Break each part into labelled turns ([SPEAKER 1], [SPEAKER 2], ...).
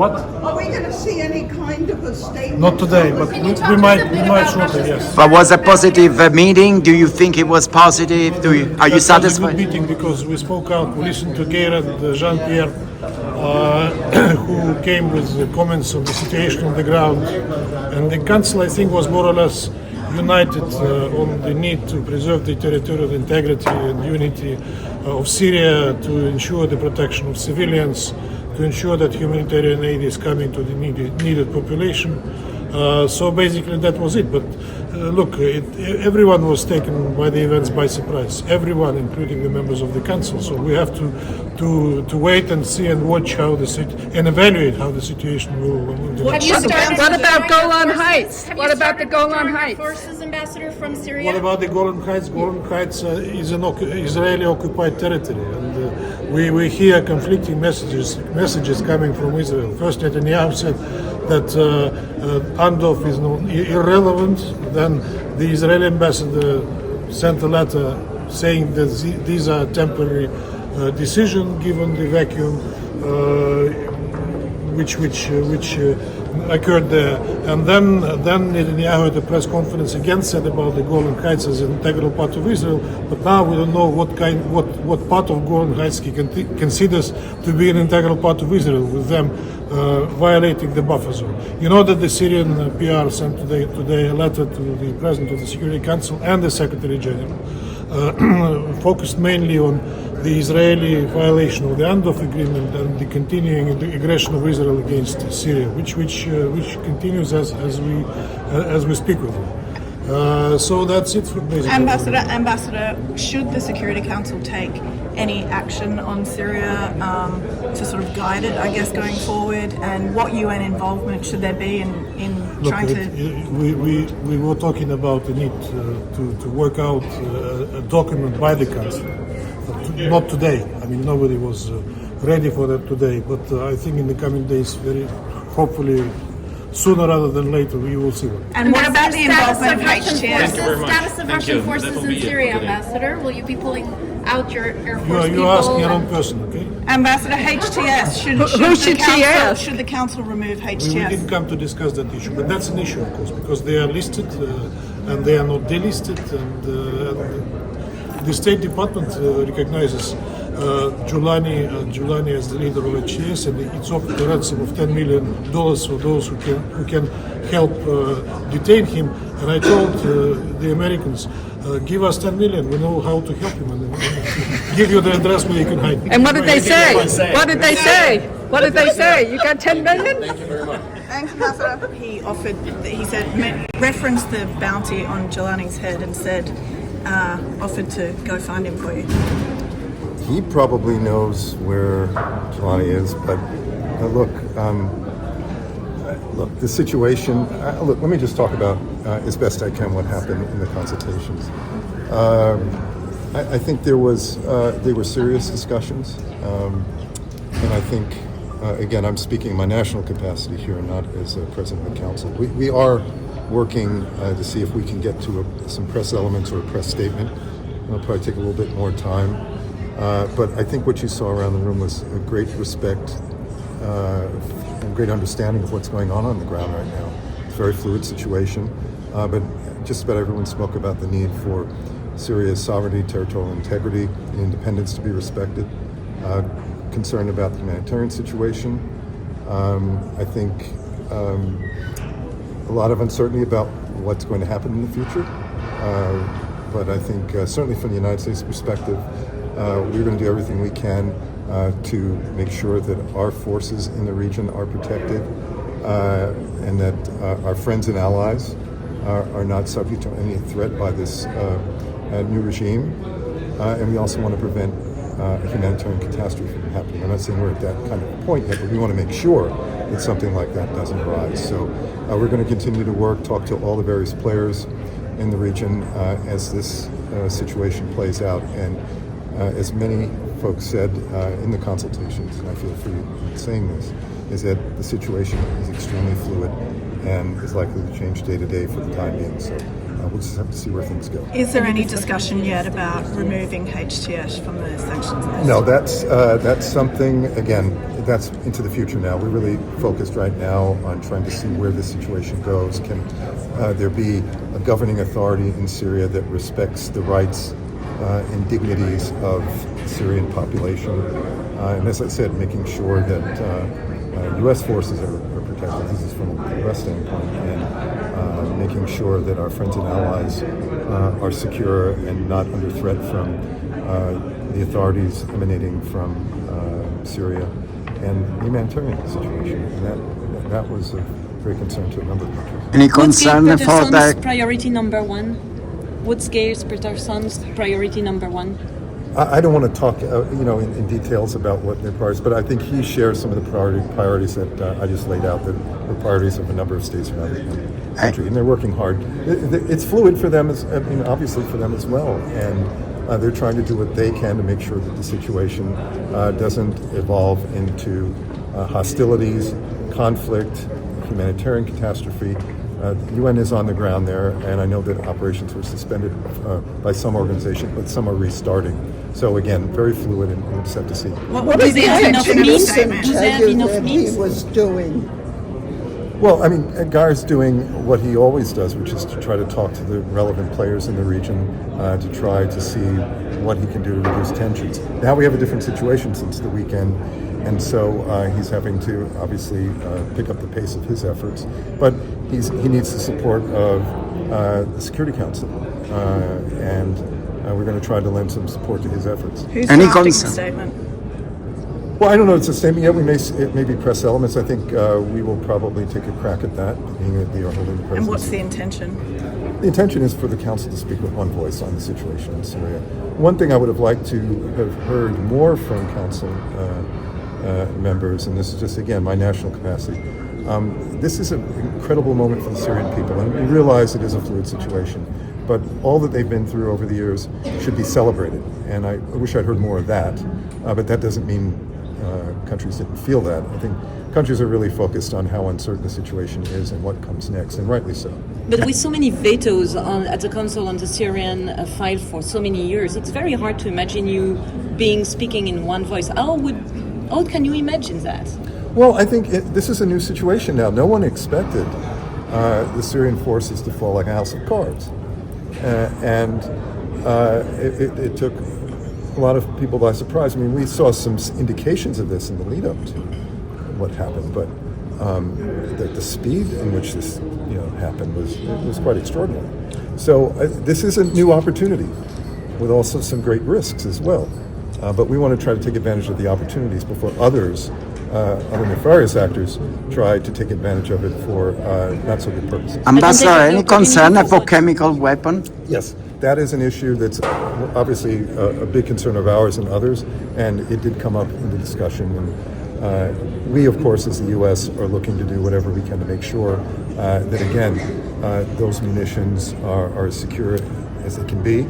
[SPEAKER 1] What?
[SPEAKER 2] Are we going to see any kind of a statement?
[SPEAKER 1] Not today, but we might shortly, yes.
[SPEAKER 3] But was a positive meeting? Do you think it was positive? Are you
[SPEAKER 1] That was
[SPEAKER 3] satisfied?
[SPEAKER 1] a good meeting because we spoke out, we listened to Geir and Jean-Pierre, who came with comments on the situation on the ground. And the Council, I think, was more or less united on the need to preserve the territorial integrity and unity of Syria, to ensure the protection of civilians, to ensure that humanitarian aid is coming to the needed population. So basically that was it. But look, everyone was taken by the events by surprise. Everyone, including the members of the council. So we have to wait and see and watch how and evaluate how the situation will develop.
[SPEAKER 4] What about Golan Heights? What about the Golan Heights?
[SPEAKER 5] Forces ambassador from Syria.
[SPEAKER 1] What about the Golan Heights? Golan Heights is an Israeli occupied territory, and we hear conflicting messages coming from Israel. First, Netanyahu said that Andov is irrelevant. Then the Israeli ambassador sent a letter saying that these are temporary decisions given the vacuum which occurred there. And then Netanyahu at a press conference again said about the Golan Heights as an integral part of Israel. But now we don't know what part of Golan Heights he considers to be an integral part of Israel, with them violating the buffer zone. You know that the Syrian PR sent today a letter to the President of the Security Council and the Secretary General, focused mainly on the Israeli violation of the Andov agreement and the continuing aggression of Israel against Syria, which continues as we speak with them. So that's it for basically.
[SPEAKER 6] Ambassador, should the Security Council take any action on Syria to sort of guide it, I guess, going forward? And what UN involvement should there be in trying to?
[SPEAKER 1] We were talking about the need to work out a document by the Council. Not today. I mean, nobody was ready for that today. But I think in the coming days, hopefully, sooner rather than later, we will see one.
[SPEAKER 6] And what about the involvement of HTS?
[SPEAKER 5] Status of Russian forces in Syria, Ambassador. Will you be pulling out your Air Force people?
[SPEAKER 1] You're asking your own person, okay?
[SPEAKER 6] Ambassador, HTS. Should the Council remove HTS?
[SPEAKER 1] We didn't come to discuss that issue, but that's an issue, of course, because they are listed and they are not delisted, and the State Department recognizes Giuliani as the leader of HTS, and it's offered a ransom of $10 million for those who can help detain him. And I told the Americans, give us $10 million. We know how to help him, and give you the address where you can hide.
[SPEAKER 4] And what did they say? What did they say? What did they say? You got $10 million?
[SPEAKER 7] Thank you very much.
[SPEAKER 6] Thanks, Ambassador. He said, referenced the bounty on Giuliani's head and said, offered to go find him for you.
[SPEAKER 7] He probably knows where Giuliani is, but look, the situation. Let me just talk about as best I can what happened in the consultations. I think they were serious discussions, and I think again I'm speaking in my national capacity here and not as a president of the council. We are working to see if we can get to some press elements or a press statement. It'll probably take a little bit more time. But I think what you saw around the room was a great respect and great understanding of what's going on the ground right now. It's a very fluid situation, but just about everyone spoke about the need for Syria's sovereignty, territorial integrity, and independence to be respected. Concerned about the humanitarian situation. I think a lot of uncertainty about what's going to happen in the future. But I think certainly from the United States perspective, we're going to do everything we can to make sure that our forces in the region are protected and that our friends and allies are not subject to any threat by this new regime. And we also want to prevent a humanitarian catastrophe from happening. I'm not saying we're at that kind of point yet, but we want to make sure that something like that doesn't arise. So we're going to continue to work, talk to all the various players in the region as this situation plays out. And as many folks said in the consultations, and I feel free saying this, is that the situation is extremely fluid and is likely to change day to day for the time being. So we'll just have to see where things go.
[SPEAKER 6] Is there any discussion yet about removing HTS from the sanctions list?
[SPEAKER 7] No, that's something, again, that's into the future now. We're really focused right now on trying to see where this situation goes. Can there be a governing authority in Syria that respects the rights and dignities of the Syrian population? And as I said, making sure that U.S. forces are protected. This is from a U.S. standpoint, and making sure that our friends and allies are secure and not under threat from the authorities emanating from Syria, and the humanitarian situation. And that was a great concern to a number of countries.
[SPEAKER 3] Any concern for
[SPEAKER 8] Peterson's
[SPEAKER 3] the
[SPEAKER 8] priority number one? What's Geir Peterson's priority number one?
[SPEAKER 7] I don't want to talk, in details about what their priorities, but I think he shares some of the priorities that I just laid out, that are priorities of a number of states around the country, and they're working hard. It's fluid for them, obviously for them as well, and they're trying to do what they can to make sure that the situation doesn't evolve into hostilities, conflict, humanitarian catastrophe. The UN is on the ground there, and I know that operations were suspended by some organizations, but some are restarting. So again, very fluid, and we'll just have to see.
[SPEAKER 2] What is the
[SPEAKER 8] intention of the statement?
[SPEAKER 2] tell
[SPEAKER 8] There
[SPEAKER 2] you
[SPEAKER 8] enough
[SPEAKER 2] that
[SPEAKER 8] means?
[SPEAKER 2] he was doing?
[SPEAKER 7] Well, I mean, Geir's doing what he always does, which is to try to talk to the relevant players in the region, to try to see what he can do to reduce tensions. Now we have a different situation since the weekend, and so he's having to obviously pick up the pace of his efforts. But he needs the support of the Security Council, and we're going to try to lend some support to his efforts.
[SPEAKER 6] Who's
[SPEAKER 3] Any
[SPEAKER 6] drafting the
[SPEAKER 3] concern?
[SPEAKER 6] statement?
[SPEAKER 7] Well, I don't know. It's a statement yet. It may be press elements. I think we will probably take a crack at that, being that they are holding the presidency.
[SPEAKER 6] And what's the intention?
[SPEAKER 7] The intention is for the council to speak with one voice on the situation in Syria. One thing I would have liked to have heard more from council members, and this is just, again, my national capacity. This is an incredible moment for the Syrian people, and we realize it is a fluid situation. But all that they've been through over the years should be celebrated, and I wish I'd heard more of that. But that doesn't mean countries didn't feel that. I think countries are really focused on how uncertain the situation is and what comes next, and rightly so.
[SPEAKER 8] But with so many vetoes at the Council on the Syrian file for so many years, it's very hard to imagine you speaking in one voice. How can you imagine that?
[SPEAKER 7] Well, I think this is a new situation now. No one expected the Syrian forces to fall like a house of cards. And it took a lot of people by surprise. I mean, we saw some indications of this in the lead up to what happened, but the speed in which this happened was quite extraordinary. So this is a new opportunity with also some great risks as well. But we want to try to take advantage of the opportunities before other nefarious actors try to take advantage of it for not so good purposes.
[SPEAKER 3] Ambassador, any concern for chemical weapon?
[SPEAKER 7] Yes, that is an issue that's obviously a big concern of ours and others, and it did come up in the discussion. And we, of course, as the U.S., are looking to do whatever we can to make sure that, again, those munitions are as secure as they can be,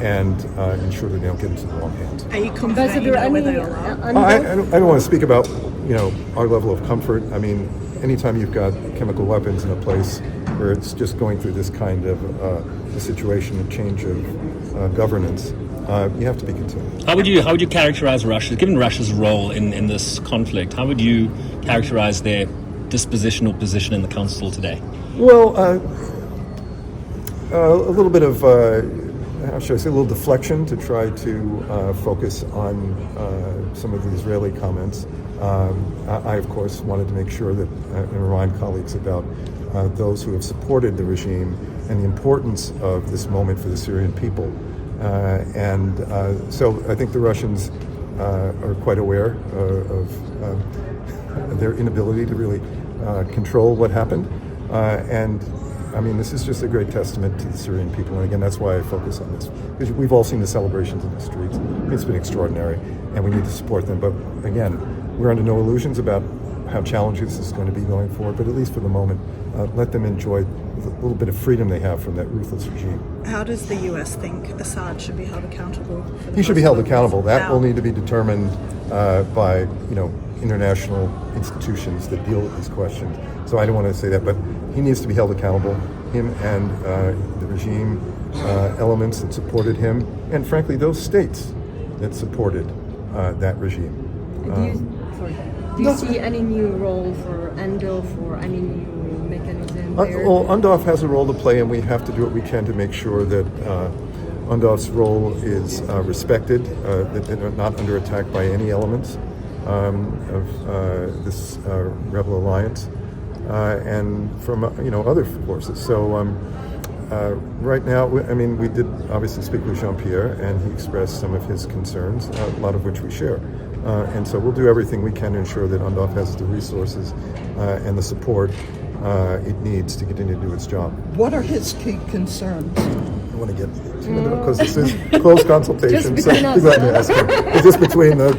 [SPEAKER 7] and ensure that they don't get into the wrong hands.
[SPEAKER 6] Are you confident you know where they are?
[SPEAKER 7] I don't want to speak about our level of comfort. I mean, anytime you've got chemical weapons in a place where it's just going through this kind of a situation of change of governance, you have to be concerned.
[SPEAKER 9] How would you characterize Russia, given Russia's role in this conflict? How would you characterize their dispositional position in the council today?
[SPEAKER 7] Well, a little bit of how should I say, a little deflection to try to focus on some of the Israeli comments. I, of course, wanted to make sure that and remind colleagues about those who have supported the regime and the importance of this moment for the Syrian people. So I think the Russians are quite aware of their inability to really control what happened. And I mean, this is just a great testament to the Syrian people. And again, that's why I focus on this. Because we've all seen the celebrations in the streets. It's been extraordinary, and we need to support them. But again, we're under no illusions about how challenging this is going to be going forward. But at least for the moment, let them enjoy the little bit of freedom they have from that ruthless regime.
[SPEAKER 6] How does the U.S. think Assad should be held accountable?
[SPEAKER 7] He should be held accountable. That will need to be determined by international institutions that deal with these questions. So I don't want to say that, but he needs to be held accountable. him and the regime elements that supported him, and frankly, those states that supported that regime.
[SPEAKER 10] Do you see any new role for UNDOF or any new mechanism there?
[SPEAKER 7] Well, UNDOF has a role to play, and we have to do what we can to make sure that UNDOF's role is respected, that they're not under attack by any elements of this rebel alliance, and from other forces. So right now, we did obviously speak with Jean-Pierre, and he expressed some of his concerns, a lot of which we share. And so we'll do everything we can to ensure that UNDOF has the resources and the support it needs to continue to do its job.
[SPEAKER 2] What are his key concerns?
[SPEAKER 7] I want to get because this is closed consultation.
[SPEAKER 10] Just between us.
[SPEAKER 7] It's just between the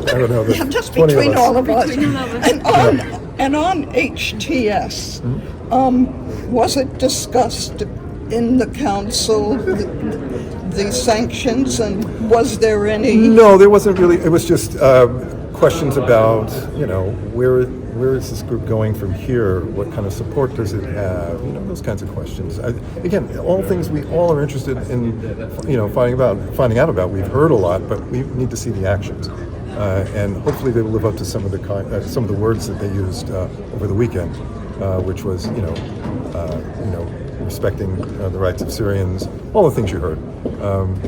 [SPEAKER 7] I don't know, the
[SPEAKER 2] Just
[SPEAKER 7] 20
[SPEAKER 2] between
[SPEAKER 7] of us.
[SPEAKER 2] all of us. And on HTS, was it discussed in the council, the sanctions, and was there any?
[SPEAKER 7] No, there wasn't really. It was just questions about, where is this group going from here? What kind of support does it have? Those kinds of questions. Again, all things we all are interested in, finding out about. We've heard a lot, but we need to see the actions, and hopefully they will live up to some of the words that they used over the weekend, which was, respecting the rights of Syrians, all the things you heard.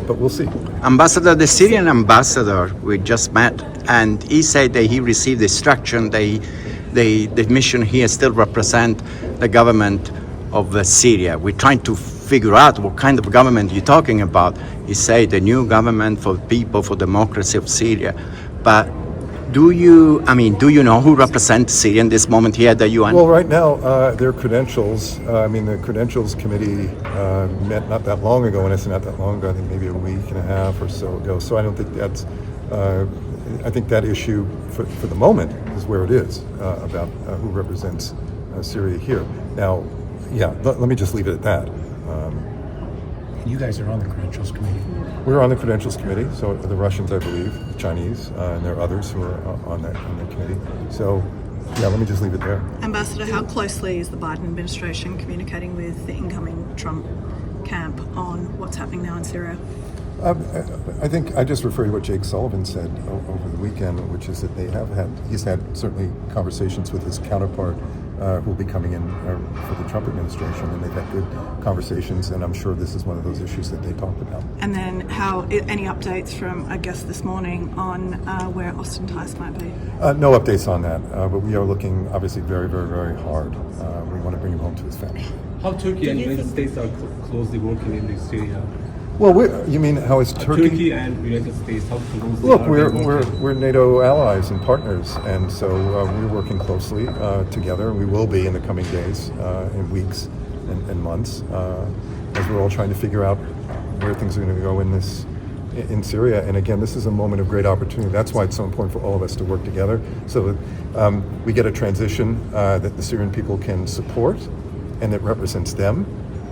[SPEAKER 7] But we'll see.
[SPEAKER 3] Ambassador, the Syrian ambassador we just met, and he said that he received instruction. The mission here still represent the government of Syria. We're trying to figure out what kind of government you're talking about. He said the new government for people, for democracy of Syria. But do you know who represents Syria in this moment here at the UN?
[SPEAKER 7] Well, right now, their credentials, the Credentials Committee met not that long ago, and it's not that long ago, I think maybe a week and a half or so ago. So I don't think that's, I think that issue for the moment is where it is, about who represents Syria here. Now, let me just leave it at that.
[SPEAKER 11] You guys are on the Credentials Committee.
[SPEAKER 7] We're on the Credentials Committee, so the Russians, I believe, the Chinese, and there are others who are on that committee. So, let me just leave it there.
[SPEAKER 6] Ambassador, how closely is the Biden administration communicating with the incoming Trump camp on what's happening now in Syria?
[SPEAKER 7] I think I just refer to what Jake Sullivan said over the weekend, which is that he's had certainly conversations with his counterpart who will be coming in for the Trump administration, and they've had good conversations, and I'm sure this is one of those issues that they talked about.
[SPEAKER 6] And then any updates from, I guess, this morning on where Austin Tice might be?
[SPEAKER 7] No updates on that, but we are looking obviously very, very, very hard. We want to bring him home to his family.
[SPEAKER 12] How Turkey and United States are closely working in Syria?
[SPEAKER 7] Well, you mean how is Turkey?
[SPEAKER 12] Turkey and United States, how closely
[SPEAKER 7] Look,
[SPEAKER 12] are
[SPEAKER 7] we're NATO allies and partners, and so we're working closely together. We will be in the coming days and weeks and months as we're all trying to figure out where things are going to go in Syria. And again, this is a moment of great opportunity. That's why it's so important for all of us to work together, so that we get a transition that the Syrian people can support and that represents them,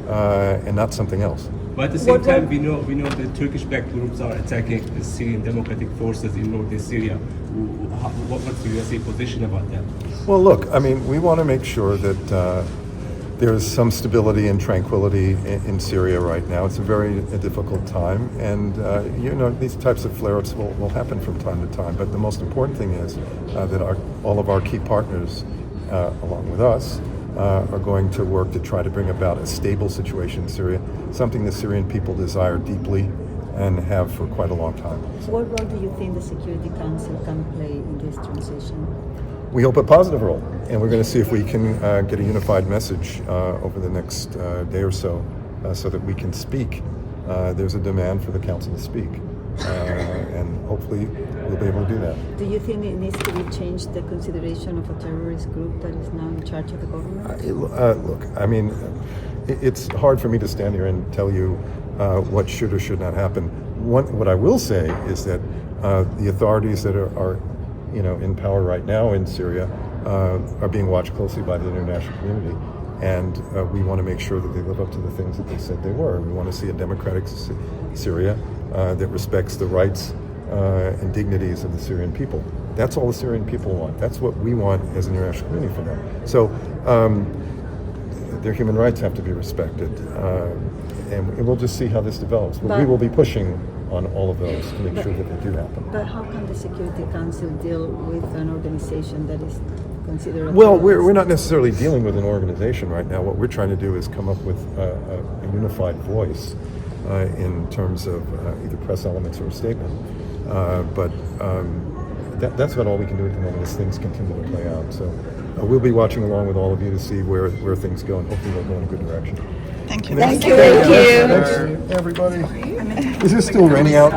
[SPEAKER 7] and not something else.
[SPEAKER 12] But at the same time, we know that Turkish-backed groups are attacking the Syrian democratic forces in northern Syria. What's the USA position about that?
[SPEAKER 7] Well, look, we want to make sure that there's some stability and tranquility in Syria right now. It's a very difficult time, and these types of flare-ups will happen from time to time. But the most important thing is that all of our key partners, along with us, are going to work to try to bring about a stable situation in Syria, something the Syrian people desire deeply and have for quite a long time.
[SPEAKER 10] What role do you think the Security Council can play in this transition?
[SPEAKER 7] We hope a positive role, and we're going to see if we can get a unified message over the next day or so that we can speak. There's a demand for the Council to speak, and hopefully we'll be able to do that.
[SPEAKER 10] Do you think it needs to be changed, the consideration of a terrorist group that is now in charge of the government?
[SPEAKER 7] Look, it's hard for me to stand here and tell you what should or should not happen. What I will say is that the authorities that are in power right now in Syria are being watched closely by the international community, and we want to make sure that they live up to the things that they said they were. We want to see a democratic Syria that respects the rights and dignities of the Syrian people. That's all the Syrian people want. That's what we want as an international community for them. So their human rights have to be respected. And we'll just see how this develops. But we will be pushing on all of those to make sure that they do happen.
[SPEAKER 10] But how can the Security Council deal with an organization that is considered?
[SPEAKER 7] Well, we're not necessarily dealing with an organization right now. What we're trying to do is come up with a unified voice in terms of either press elements or a statement. But that's about all we can do at the moment as things continue to play out. So we'll be watching along with all of you to see where things go, and hopefully they'll go in a good direction.
[SPEAKER 6] Thank you.
[SPEAKER 7] Thank you. Thanks, everybody. Is it still raining out?